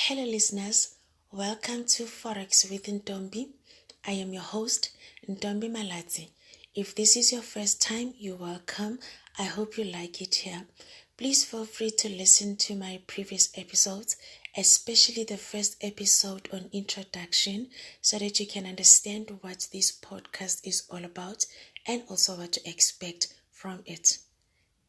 Hello, listeners. Welcome to Forex with Ntombi. I am your host, Ntombi Malatsi. If this is your first time, you're welcome. I hope you like it here. Please feel free to listen to my previous episodes, especially the first episode on introduction, so that you can understand what this podcast is all about and also what to expect from it.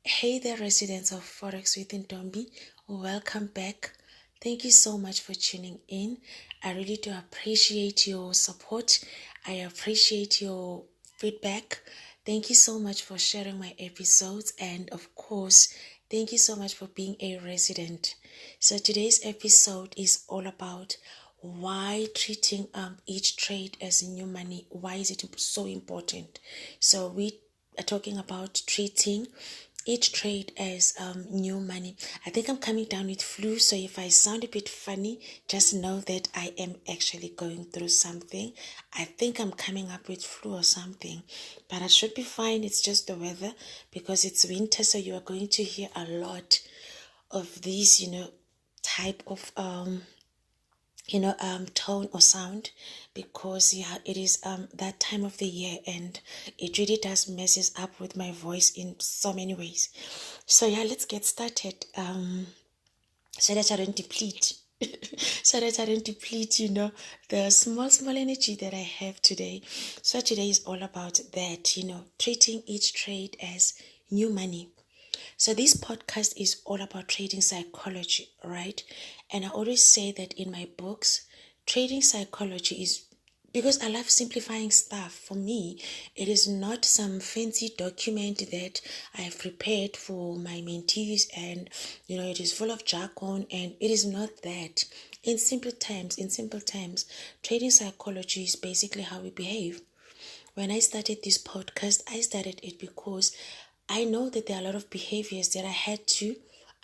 Hey there, residents of Forex with Ntombi. Welcome back. Thank you so much for tuning in. I really do appreciate your support. I appreciate your feedback. Thank you so much for sharing my episodes. And of course, thank you so much for being a resident. So today's episode is all about why treating each trade as new money. Why is it so important? So we are talking about treating each trade as new money. I think I'm coming down with flu, so if I sound a bit funny, just know that I am actually going through something. I think I'm coming up with flu or something, but I should be fine. It's just the weather because it's winter, so you are going to hear a lot of these, type of tone or sound, because it is that time of the year, and it really does messes up with my voice in so many ways. So let's get started, so that I don't deplete the small energy that I have today. So today is all about that, treating each trade as new money. So this podcast is all about trading psychology, right? And I always say that in my books, trading psychology is because I love simplifying stuff. For me, it is not some fancy document that I've prepared for my mentees and, it is full of jargon, and it is not that. In simple terms, trading psychology is basically how we behave. When I started this podcast, I started it because I know that there are a lot of behaviors that I had to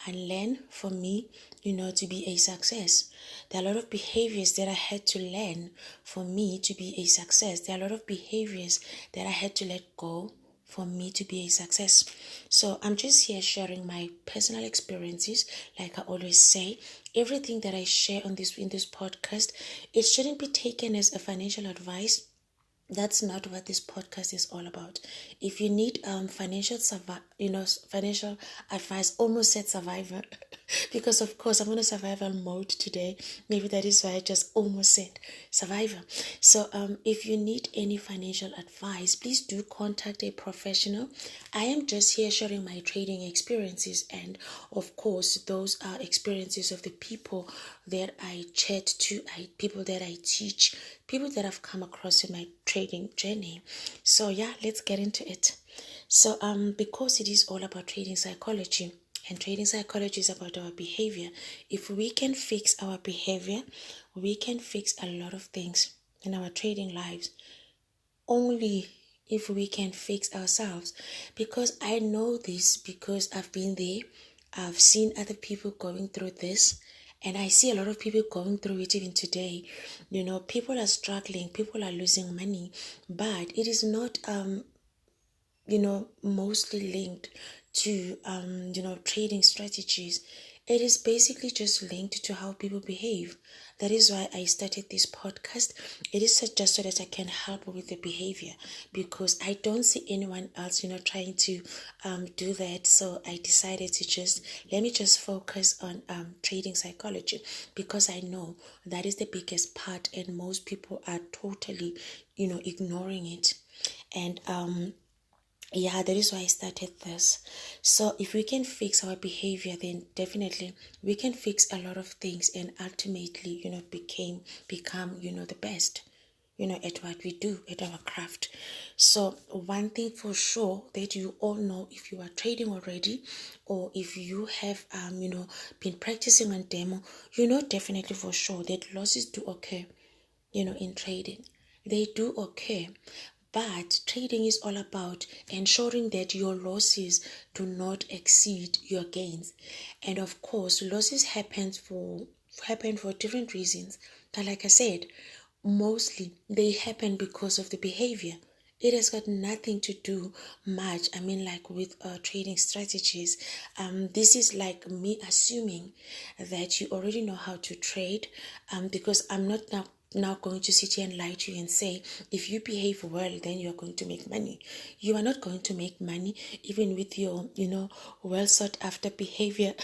unlearn for me, to be a success. There are a lot of behaviors that I had to learn for me to be a success. There are a lot of behaviors that I had to let go for me to be a success. So I'm just here sharing my personal experiences. Like I always say, everything that I share in this podcast, it shouldn't be taken as a financial advice. That's not what this podcast is all about. If you need financial advice, almost said survivor, because of course I'm on a survival mode today. Maybe that is why I just almost said survivor. So if you need any financial advice, please do contact a professional. I am just here sharing my trading experiences, and of course those are experiences of the people that I chat to, people that I teach, people that I've come across in my trading journey. So let's get into it. So because it is all about trading psychology, and trading psychology is about our behavior. If we can fix our behavior, we can fix a lot of things in our trading lives. Only if we can fix ourselves. Because I know this, because I've been there. I've seen other people going through this, and I see a lot of people going through it even today. People are struggling, people are losing money, but it is not mostly linked to trading strategies. It is basically just linked to how people behave. That is why I started this podcast. It is just so that I can help with the behavior, because I don't see anyone else trying to do that. So I decided to let me focus on trading psychology, because I know that is the biggest part, and most people are totally ignoring it. And that is why I started this. So if we can fix our behavior, then definitely we can fix a lot of things, and ultimately, become the best, at what we do, at our craft. So one thing for sure that you all know, if you are trading already, or if you have been practicing on demo, definitely for sure that losses do occur, in trading. They do occur. But trading is all about ensuring that your losses do not exceed your gains. And of course, losses happen for different reasons. But like I said, mostly they happen because of the behavior. It has got nothing to do much, like with trading strategies. This is like me assuming that you already know how to trade, because I'm not now going to sit here and lie to you and say if you behave well then you are going to make money. You are not going to make money even with your well sought after behavior.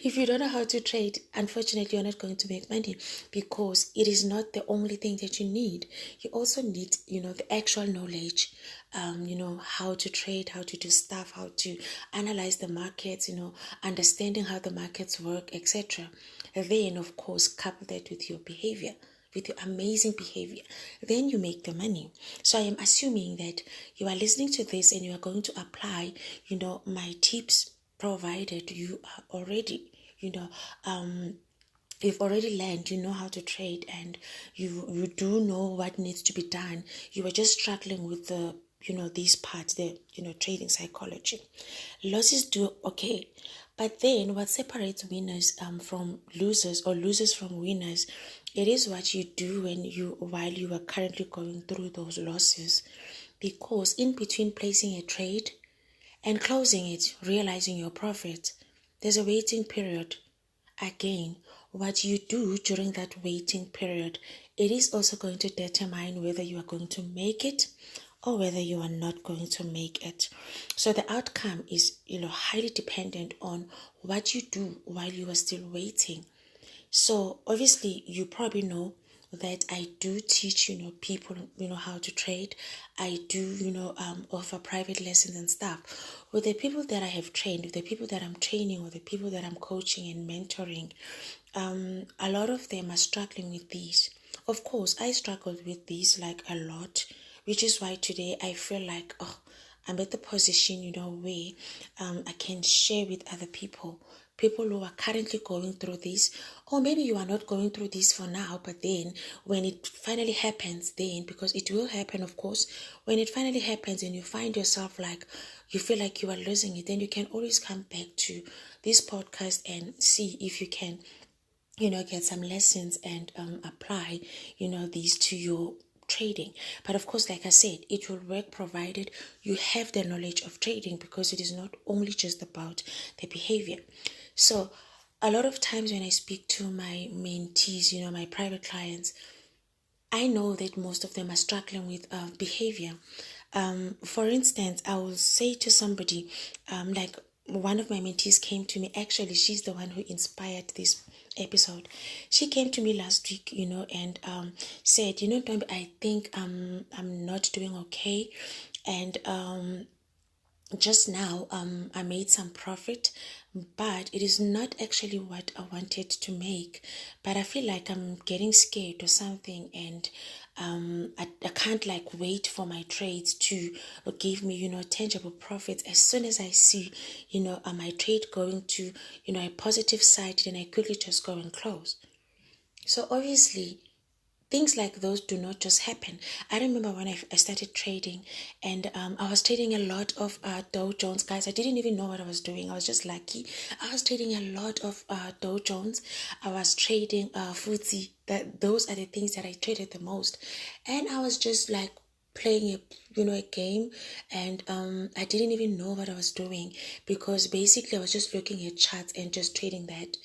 If you don't know how to trade, unfortunately you're not going to make money, because it is not the only thing that you need. You also need the actual knowledge, how to trade, how to do stuff, how to analyze the markets, understanding how the markets work, etc. Then of course couple that with your behavior, with your amazing behavior, then you make the money. So I am assuming that you are listening to this and you are going to apply my tips provided. You are already you've already learned, you know how to trade, and you do know what needs to be done. You are just struggling with the these parts, the trading psychology. Losses do okay, but then what separates winners from losers, or losers from winners, it is what you do while you are currently going through those losses. Because in between placing a trade and closing it, realizing your profit, there's a waiting period. Again, what you do during that waiting period, it is also going to determine whether you are going to make it or whether you are not going to make it. So the outcome is highly dependent on what you do while you are still waiting. So obviously you probably know that I do teach people how to trade. I do offer private lessons and stuff. With the people that I have trained, with the people that I'm training, or the people that I'm coaching and mentoring, a lot of them are struggling with these. Of course, I struggled with these like a lot, which is why today I feel like I'm at the position where I can share with other people who are currently going through this, or maybe you are not going through this for now, but then when it finally happens, then, because it will happen, of course, when it finally happens and you find yourself like you feel like you are losing it, then you can always come back to this podcast and see if you can get some lessons and apply these to your trading. But of course, like I said, it will work provided you have the knowledge of trading, because it is not only just about the behavior. So a lot of times when I speak to my mentees, my private clients, I know that most of them are struggling with behavior. For instance, I will say to somebody, like one of my mentees came to me. Actually, she's the one who inspired this episode. She came to me last week, and said, Ntombi, I think I'm not doing okay, and just now I made some profit, but it is not actually what I wanted to make. But I feel like I'm getting scared or something, and I can't like wait for my trades to give me tangible profits. As soon as I see my trade going to a positive side, then I quickly just go and close. So obviously things like those do not just happen. I remember when I started trading, and I was trading a lot of Dow Jones, guys. I didn't even know what I was doing. I was just lucky. I was trading a lot of Dow Jones. I was trading FTSE. Those are the things that I traded the most. And I was just like playing a game, and I didn't even know what I was doing, because basically I was just looking at charts and just trading that.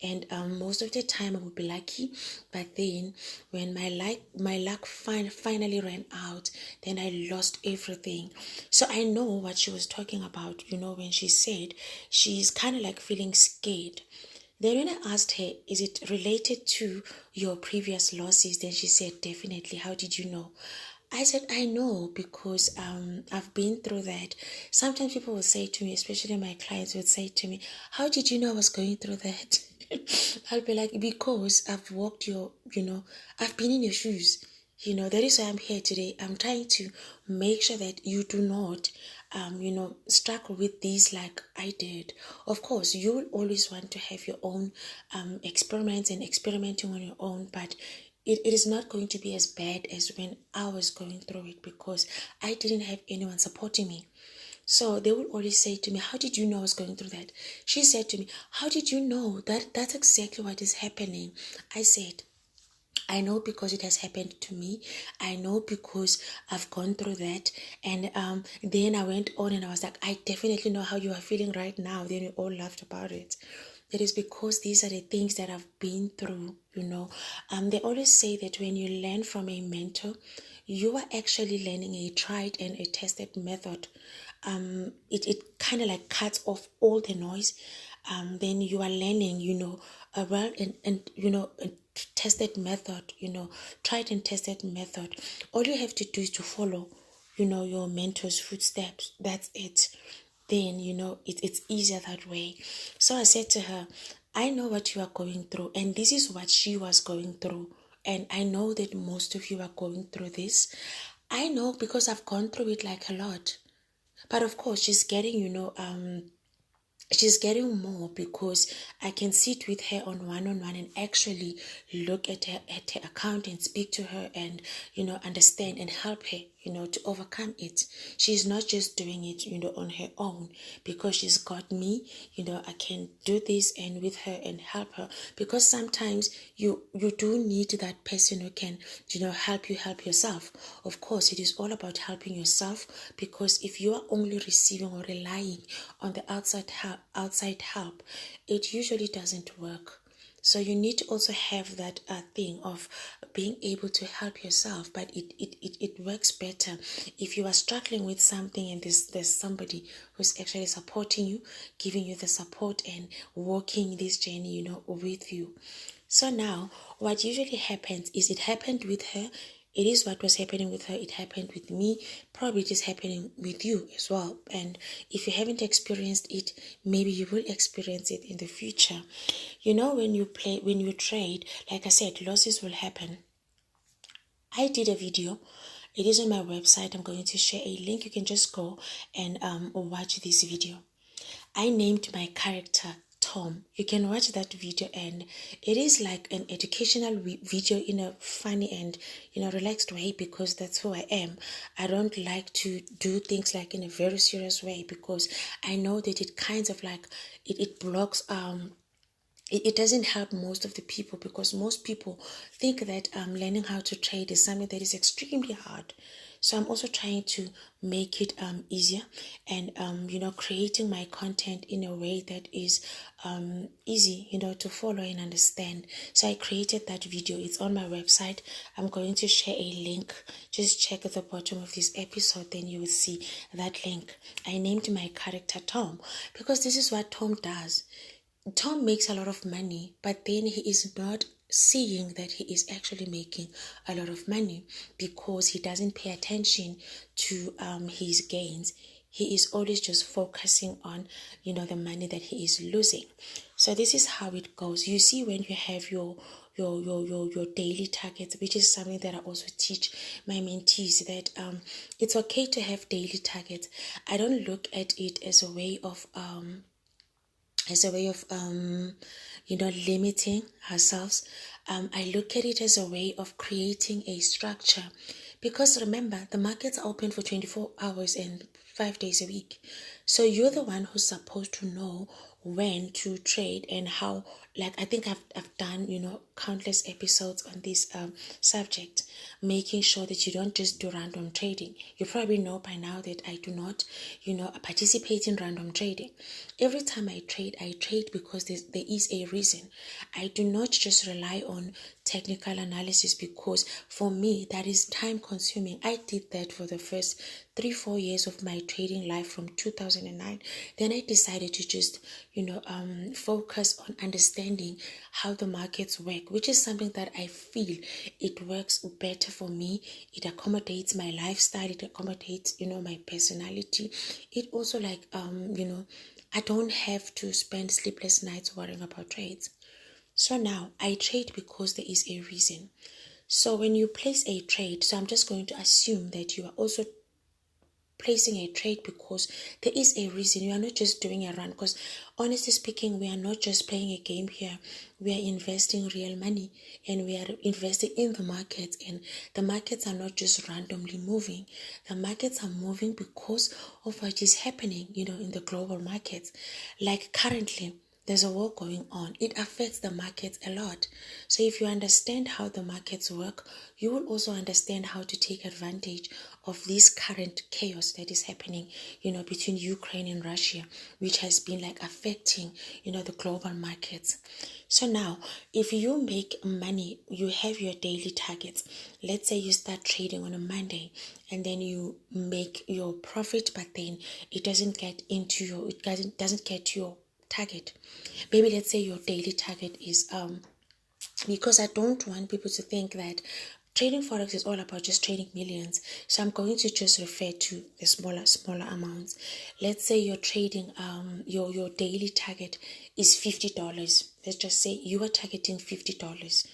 And most of the time I would be lucky, but then when my luck finally ran out, then I lost everything. So I know what she was talking about, when she said she's kind of like feeling scared. Then when I asked her, is it related to your previous losses? Then she said, definitely. How did you know? I said, I know because I've been through that. Sometimes people will say to me, especially my clients would say to me, how did you know I was going through that? I'll be like, because I've walked I've been in your shoes. That is why I'm here today. I'm trying to make sure that you do not, struggle with these like I did. Of course, you will always want to have your own experiments and experimenting on your own, but it is not going to be as bad as when I was going through it, because I didn't have anyone supporting me. So they would always say to me, how did you know I was going through that? She said to me, how did you know that that's exactly what is happening? I said, I know because it has happened to me. I know because I've gone through that. And then I went on and I was like, I definitely know how you are feeling right now. Then we all laughed about it. It is because these are the things that I've been through, you know. They always say that when you learn from a mentor, you are actually learning a tried and a tested method. It kind of like cuts off all the noise. Then you are learning, you know, a well and you know, a tested method, you know, tried and tested method. All you have to do is to follow, you know, your mentor's footsteps. That's it. Then, you know, it's easier that way. So I said to her, I know what you are going through, and this is what she was going through. And I know that most of you are going through this. I know because I've gone through it like a lot. But of course, she's getting more because I can sit with her on one and actually look at her account and speak to her and, you know, understand and help her, you know, to overcome it. She's not just doing it, you know, on her own because she's got me, you know, I can do this and with her and help her, because sometimes you do need that person who can, you know, help you help yourself. Of course, it is all about helping yourself, because if you are only receiving or relying on the outside help, it usually doesn't work. So you need to also have that thing of being able to help yourself, but it works better if you are struggling with something and there's somebody who's actually supporting you, giving you the support and walking this journey, you know, with you. So now what usually happens is, it happened with her. It is what was happening with her. It happened with me. Probably it is happening with you as well. And if you haven't experienced it, maybe you will experience it in the future. You know, when you trade, like I said, losses will happen. I did a video. It is on my website. I'm going to share a link. You can just go and watch this video. I named my character Tom. You can watch that video, and it is like an educational video in a funny and, you know, relaxed way, because that's who I am. I don't like to do things like in a very serious way, because I know that it kinds of like it blocks it doesn't help most of the people, because most people think that learning how to trade is something that is extremely hard. So I'm also trying to make it easier, and you know, creating my content in a way that is easy, you know, to follow and understand. So I created that video. It's on my website. I'm going to share a link. Just check at the bottom of this episode, then you will see that link. I named my character Tom because this is what Tom does. Tom makes a lot of money, but then he is not seeing that he is actually making a lot of money, because he doesn't pay attention to his gains. He is always just focusing on, you know, the money that he is losing. So this is how it goes. You see, when you have your daily targets, which is something that I also teach my mentees, that it's okay to have daily targets. I don't look at it as a way of you know, limiting ourselves. I look at it as a way of creating a structure, because remember, the markets are open for 24 hours and 5 days a week. So you're the one who's supposed to know when to trade and how. Like, I think I've done, you know, countless episodes on this subject, making sure that you don't just do random trading. You probably know by now that I do not, you know, participate in random trading. Every time I trade because there is a reason. I do not just rely on technical analysis, because for me that is time consuming. I did that for the first 3-4 years of my trading life from 2009. Then I decided to just, you know, focus on understanding how the markets work, which is something that I feel it works better for me. It accommodates my lifestyle. It accommodates, you know, my personality. It also, like, you know, I don't have to spend sleepless nights worrying about trades. So now I trade because there is a reason. So when you place a trade, so I'm just going to assume that you are also placing a trade because there is a reason. You are not just doing a run, because honestly speaking, we are not just playing a game here. We are investing real money, and we are investing in the markets, and the markets are not just randomly moving. The markets are moving because of what is happening, you know, in the global markets. Like currently, there's a war going on. It affects the markets a lot. So if you understand how the markets work, you will also understand how to take advantage of this current chaos that is happening, between Ukraine and Russia, which has been like affecting, the global markets. So now, if you make money, you have your daily targets. Let's say you start trading on a Monday and then you make your profit, but then it doesn't get get your target. Maybe let's say your daily target is because I don't want people to think that trading forex is all about just trading millions. So I'm going to just refer to the smaller amounts. Let's say you're trading your daily target is $50. Let's just say you are targeting $50.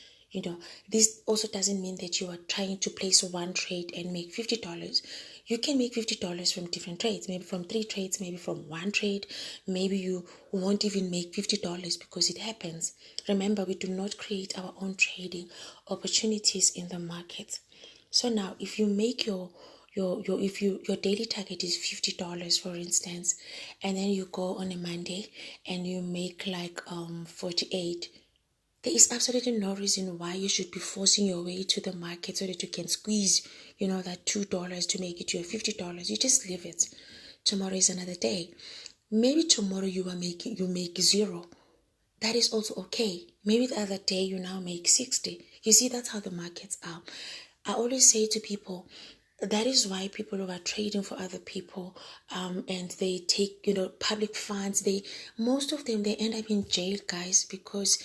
This also doesn't mean that you are trying to place one trade and make $50. You can make $50 from different trades, maybe from 3 trades, maybe from one trade. Maybe you won't even make $50 because it happens. Remember, we do not create our own trading opportunities in the market. So now, if you make your daily target is $50, for instance, and then you go on a Monday and you make like 48. There is absolutely no reason why you should be forcing your way to the market so that you can squeeze, that $2 to make it to your $50. You just leave it. Tomorrow is another day. Maybe tomorrow you make zero. That is also okay. Maybe the other day you now make 60. You see, that's how the markets are. I always say to people, that is why people who are trading for other people, and they take, public funds, most of them, they end up in jail, guys, because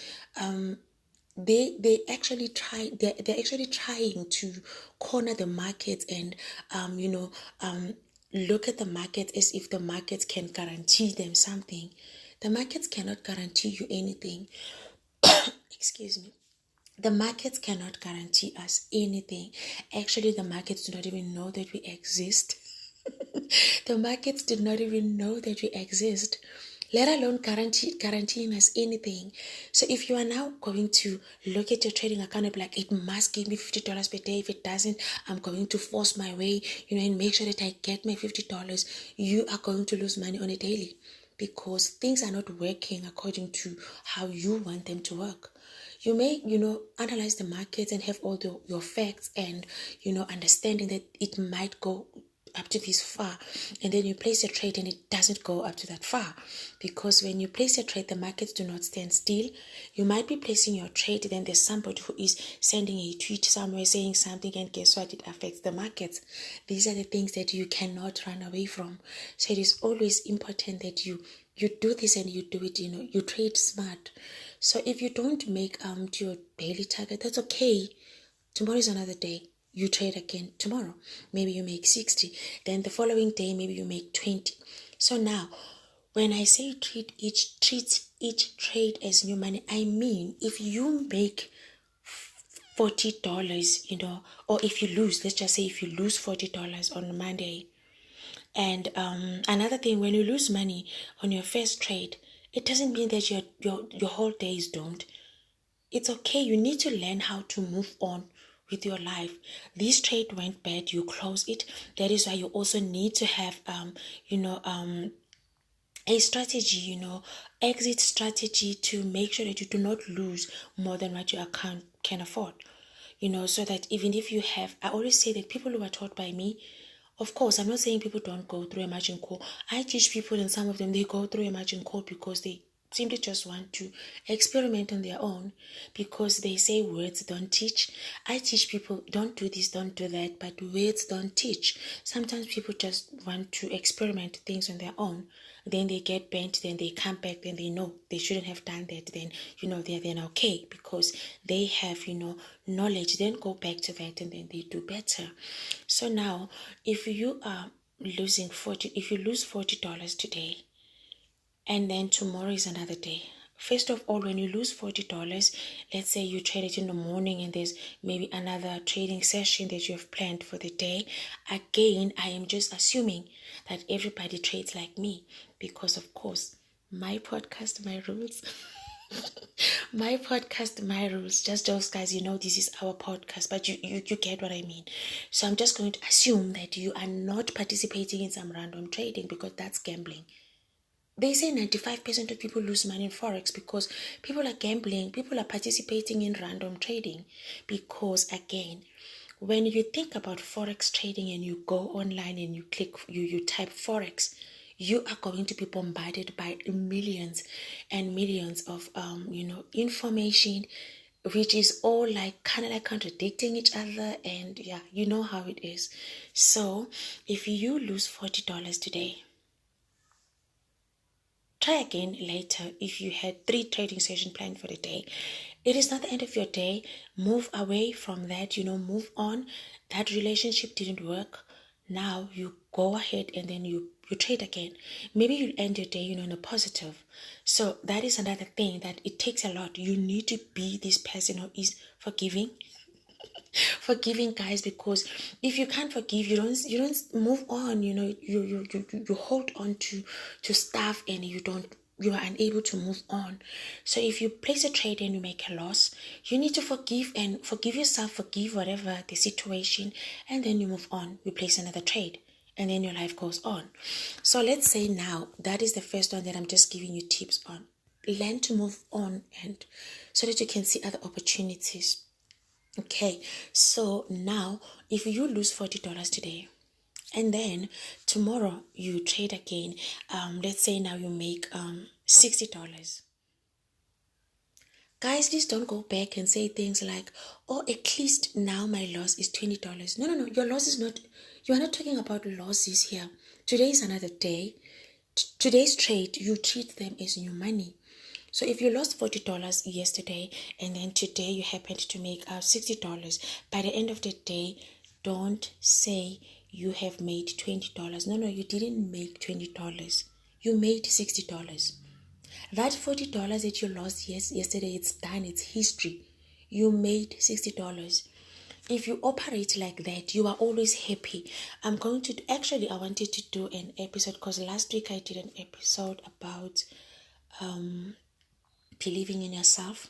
they're actually trying to corner the market and look at the market as if the market can guarantee them something. The markets cannot guarantee you anything. Excuse me. The markets cannot guarantee us anything. Actually, the markets do not even know that we exist. The markets do not even know that we exist, let alone guaranteeing us anything. So if you are now going to look at your trading account and be like, it must give me $50 per day. If it doesn't, I'm going to force my way, and make sure that I get my $50. You are going to lose money on a daily because things are not working according to how you want them to work. You may, analyze the markets and have all your facts and, understanding that it might go up to this far, and then you place a trade and it doesn't go up to that far, because when you place a trade, the markets do not stand still. You might be placing your trade, then there's somebody who is sending a tweet somewhere saying something, and guess what? It affects the markets. These are the things that you cannot run away from. So it is always important that you do this and you do it, you trade smart. So if you don't make to your daily target, that's okay. Tomorrow is another day. You trade again tomorrow. Maybe you make 60. Then the following day, maybe you make 20. So now, when I say treat each trade as new money, I mean if you make $40, or if you lose, let's just say if you lose $40 on Monday. And another thing, when you lose money on your first trade, it doesn't mean that your whole day is doomed. It's okay. You need to learn how to move on with your life. This trade went bad, you close it. That is why you also need to have a strategy, exit strategy, to make sure that you do not lose more than what your account can afford. So that even if you have, I always say that people who are taught by me, of course, I'm not saying people don't go through a margin call. I teach people, and some of them, they go through a margin call because they simply just want to experiment on their own, because they say words don't teach. I teach people, don't do this, don't do that, but words don't teach. Sometimes people just want to experiment things on their own. Then they get bent, then they come back, then they know they shouldn't have done that. Then, they're then okay because they have, knowledge. Then go back to that and then they do better. So now, if you are losing if you lose $40 today, and then tomorrow is another day. First of all, when you lose $40, let's say you trade it in the morning and there's maybe another trading session that you have planned for the day. Again, I am just assuming that everybody trades like me because, of course, my podcast, my rules. My podcast, my rules. Just those guys, this is our podcast, but you get what I mean. So I'm just going to assume that you are not participating in some random trading because that's gambling. They say 95% of people lose money in Forex because people are gambling, people are participating in random trading. Because again, when you think about Forex trading and you go online and you click, you type Forex, you are going to be bombarded by millions and millions of information, which is all like kind of like contradicting each other, and yeah, you know how it is. So if you lose $40 today, try again later. If you had 3 trading sessions planned for the day, it is not the end of your day. Move away from that, move on. That relationship didn't work. Now you go ahead and then you trade again. Maybe you end your day, in a positive. So that is another thing that it takes a lot. You need to be this person who is forgiving. Forgiving, guys, because if you can't forgive, you don't move on. You hold on to stuff, and you are unable to move on. So if you place a trade and you make a loss, you need to forgive and forgive yourself, forgive whatever the situation, and then you move on. You place another trade, and then your life goes on. So let's say now that is the first one that I'm just giving you tips on. Learn to move on, and so that you can see other opportunities. Okay, so now if you lose $40 today, and then tomorrow you trade again, let's say now you make $60. Guys, please don't go back and say things like, oh, at least now my loss is $20. No, your loss is not, you are not talking about losses here. Today is another day. Today's trade, you treat them as new money. So if you lost $40 yesterday and then today you happened to make $60, by the end of the day, don't say you have made $20. No, you didn't make $20. You made $60. That $40 that you lost yesterday, it's done. It's history. You made $60. If you operate like that, you are always happy. I wanted to do an episode because last week I did an episode about believing in yourself.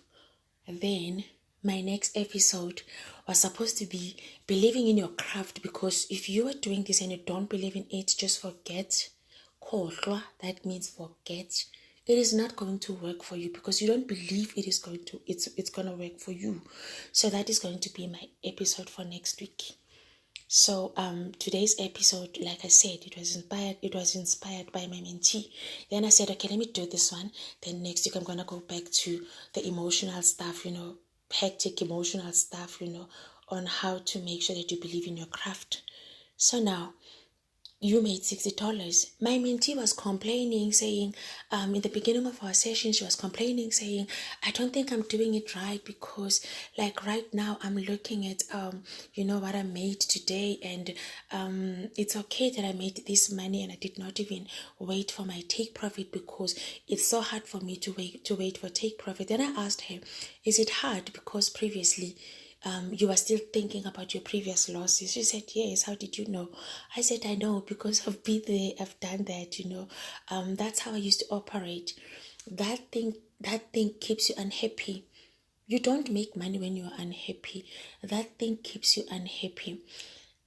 Then my next episode was supposed to be believing in your craft, because if you are doing this and you don't believe in it, just forget. Khohlwa, that means forget. It is not going to work for you because you don't believe it is going to. It's gonna work for you. So that is going to be my episode for next week. So today's episode, like I said, it was inspired by my mentee. Then I said, okay, let me do this one. Then next week I'm gonna go back to the emotional stuff, hectic emotional stuff, on how to make sure that you believe in your craft. So now you made $60. My mentee was complaining, saying, in the beginning of our session, she was complaining, saying, I don't think I'm doing it right, because like right now I'm looking at, what I made today, and it's okay that I made this money and I did not even wait for my take profit, because it's so hard for me to wait for take profit. Then I asked her, is it hard because previously you are still thinking about your previous losses? She said, yes. How did you know? I said, I know because I've been there, I've done that, that's how I used to operate. That thing keeps you unhappy. You don't make money when you are unhappy. That thing keeps you unhappy.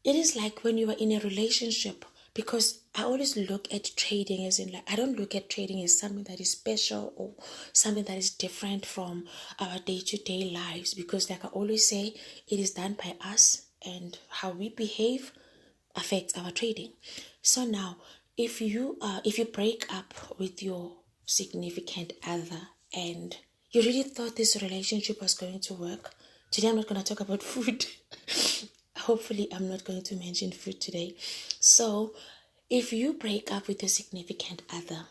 It is like when you are in a relationship, because I always look at trading as in, like, I don't look at trading as something that is special or something that is different from our day-to-day lives, because like I always say, it is done by us, and how we behave affects our trading. So now, if you break up with your significant other and you really thought this relationship was going to work, today I'm not going to talk about food. Hopefully I'm not going to mention food today. So if you break up with your significant other,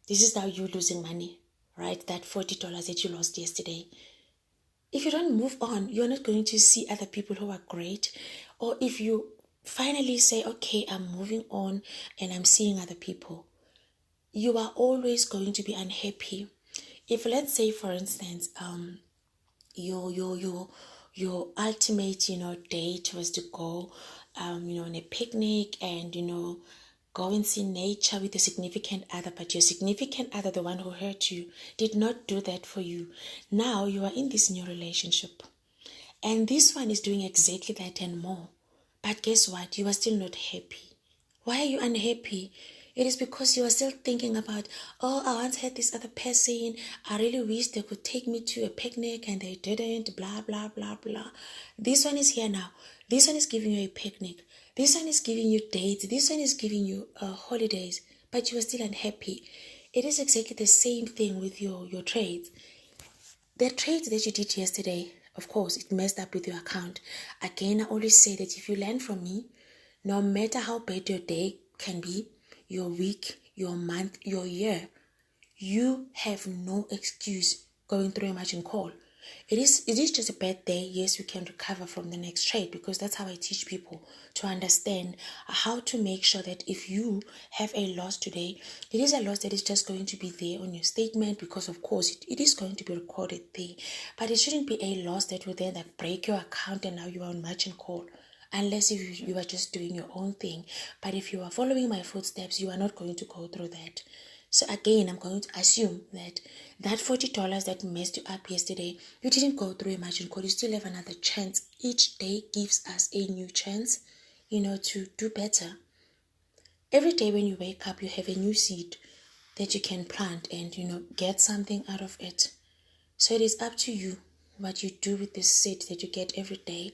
this is now you losing money, right? That $40 that you lost yesterday. If you don't move on, you're not going to see other people who are great. Or if you finally say, okay, I'm moving on and I'm seeing other people, you are always going to be unhappy. If, let's say, for instance, your ultimate date was to go on a picnic and go and see nature with a significant other, but your significant other, the one who hurt you, did not do that for you. Now you are in this new relationship, and this one is doing exactly that and more, but guess what? You are still not happy. Why are you unhappy? It is because you are still thinking about, oh, I once had this other person. I really wish they could take me to a picnic and they didn't, blah, blah, blah, blah. This one is here now. This one is giving you a picnic. This one is giving you dates. This one is giving you holidays, but you are still unhappy. It is exactly the same thing with your trades. The trades that you did yesterday, of course, it messed up with your account. Again, I always say that if you learn from me, no matter how bad your day can be, your week, your month, your year, you have no excuse going through a margin call. It is just a bad day. Yes, you can recover from the next trade, because that's how I teach people to understand how to make sure that if you have a loss today, it is a loss that is just going to be there on your statement, because of course it is going to be recorded there. But it shouldn't be a loss that will then break your account and now you are on margin call. Unless if you are just doing your own thing. But if you are following my footsteps, you are not going to go through that. So again, I'm going to assume that $40 that messed you up yesterday, you didn't go through a margin call. You still have another chance. Each day gives us a new chance, to do better. Every day when you wake up, you have a new seed that you can plant and, get something out of it. So it is up to you what you do with this seed that you get every day.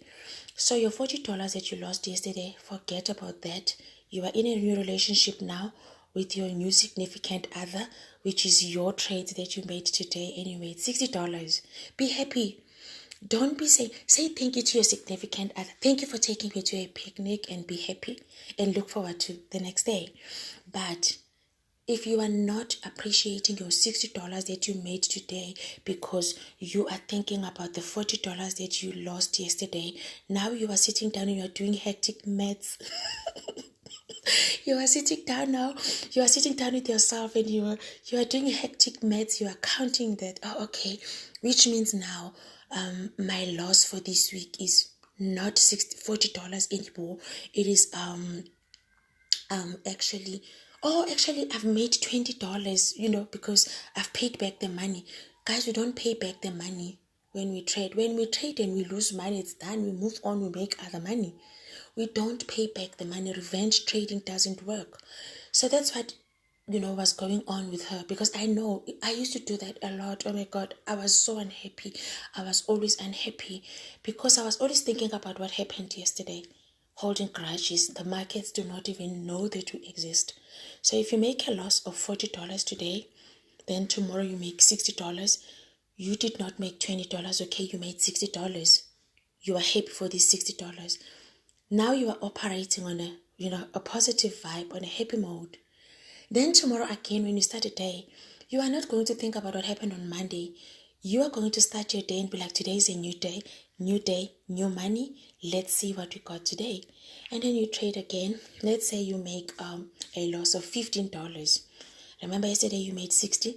So your $40 that you lost yesterday, forget about that. You are in a new relationship now with your new significant other, which is your trade that you made today anyway. It's $60. Be happy. Don't be say thank you to your significant other. Thank you for taking me to a picnic, and be happy and look forward to the next day. But if you are not appreciating your $60 that you made today because you are thinking about the $40 that you lost yesterday, now you are sitting down and you are doing hectic maths. You are sitting down now. You are sitting down with yourself and you are doing hectic maths. You are counting that. Oh, okay, which means now my loss for this week is not $40 anymore. It is actually I've made $20, because I've paid back the money. Guys, we don't pay back the money when we trade. When we trade and we lose money, it's done. We move on, we make other money. We don't pay back the money. Revenge trading doesn't work. So that's what was going on with her, because I know I used to do that a lot. Oh my God, I was so unhappy. I was always unhappy because I was always thinking about what happened yesterday. Holding grudges. The markets do not even know that we exist. So if you make a loss of $40 today, then tomorrow you make $60. You did not make $20, okay? You made $60. You are happy for these $60. Now you are operating on a positive vibe, on a happy mode. Then tomorrow again, when you start a day, you are not going to think about what happened on Monday. You are going to start your day and be like, today is a new day, new money. Let's see what we got today. And then you trade again. Let's say you make a loss of $15. Remember yesterday you made 60?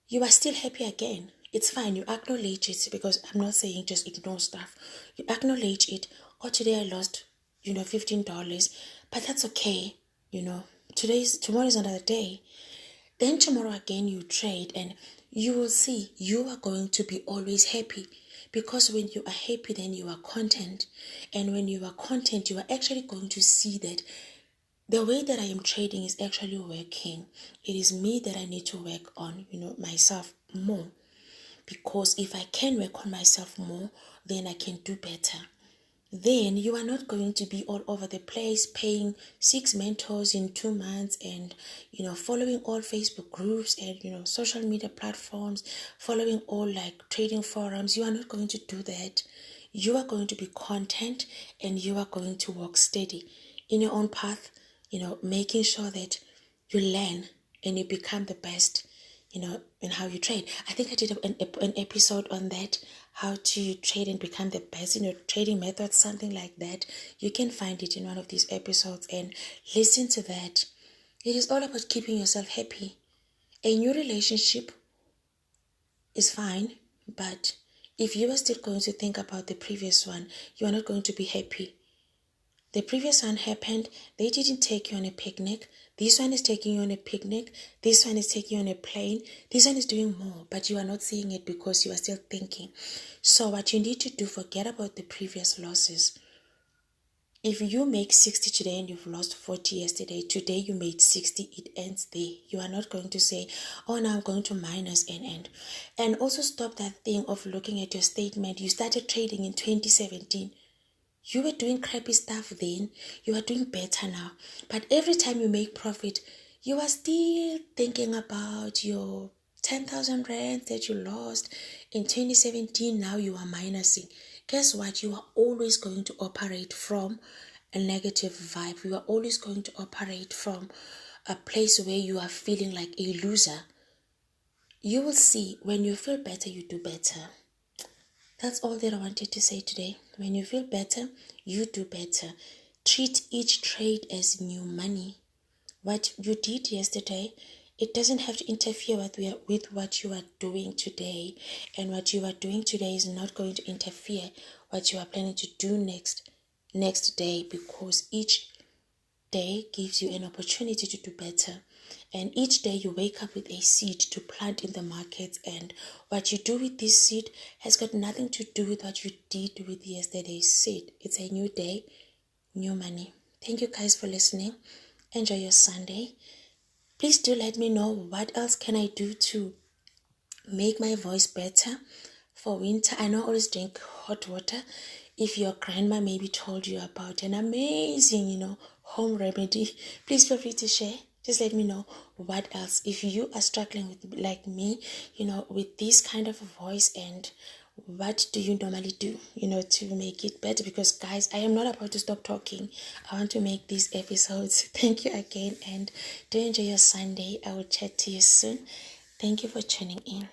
You are still happy again. It's fine. You acknowledge it, because I'm not saying just ignore stuff. You acknowledge it. Oh, today I lost, $15. But that's okay. Tomorrow is another day. Then tomorrow again you trade and you will see you are going to be always happy, because when you are happy, then you are content. And when you are content, you are actually going to see that the way that I am trading is actually working. It is me that I need to work on, myself more. Because if I can work on myself more, then I can do better. Then you are not going to be all over the place paying 6 mentors in 2 months and following all Facebook groups and social media platforms, following all like trading forums. You are not going to do that. You are going to be content, and you are going to walk steady in your own path, making sure that you learn and you become the best in how you trade. I think I did an episode on that, how to trade and become the best in your trading methods, something like that. You can find it in one of these episodes and listen to that. It is all about keeping yourself happy. A new relationship is fine, but if you are still going to think about the previous one, you are not going to be happy. The previous one happened, they didn't take you on a picnic. This one is taking you on a picnic. This one is taking you on a plane. This one is doing more, but you are not seeing it because you are still thinking. So what you need to do, forget about the previous losses. If you make 60 today and you've lost 40 yesterday, today you made 60, it ends there. You are not going to say, oh, now I'm going to minus and end. And also stop that thing of looking at your statement. You started trading in 2017. You were doing crappy stuff then. You are doing better now. But every time you make profit, you are still thinking about your 10,000 rand that you lost in 2017. Now you are minusing. Guess what? You are always going to operate from a negative vibe. You are always going to operate from a place where you are feeling like a loser. You will see when you feel better, you do better. That's all that I wanted to say today. When you feel better, you do better. Treat each trade as new money. What you did yesterday, it doesn't have to interfere with what you are doing today. And what you are doing today is not going to interfere what you are planning to do next day, because each day gives you an opportunity to do better. And each day you wake up with a seed to plant in the market, and what you do with this seed has got nothing to do with what you did with yesterday's seed. It's a new day, new money. Thank you guys for listening. Enjoy your Sunday. Please do let me know what else can I do to make my voice better for winter. I know I always drink hot water. If your grandma maybe told you about an amazing, home remedy, please feel free to share. Just let me know what else. If you are struggling with, like me, with this kind of voice, and what do you normally do, to make it better? Because guys, I am not about to stop talking. I want to make these episodes. Thank you again, and do enjoy your Sunday. I will chat to you soon. Thank you for tuning in.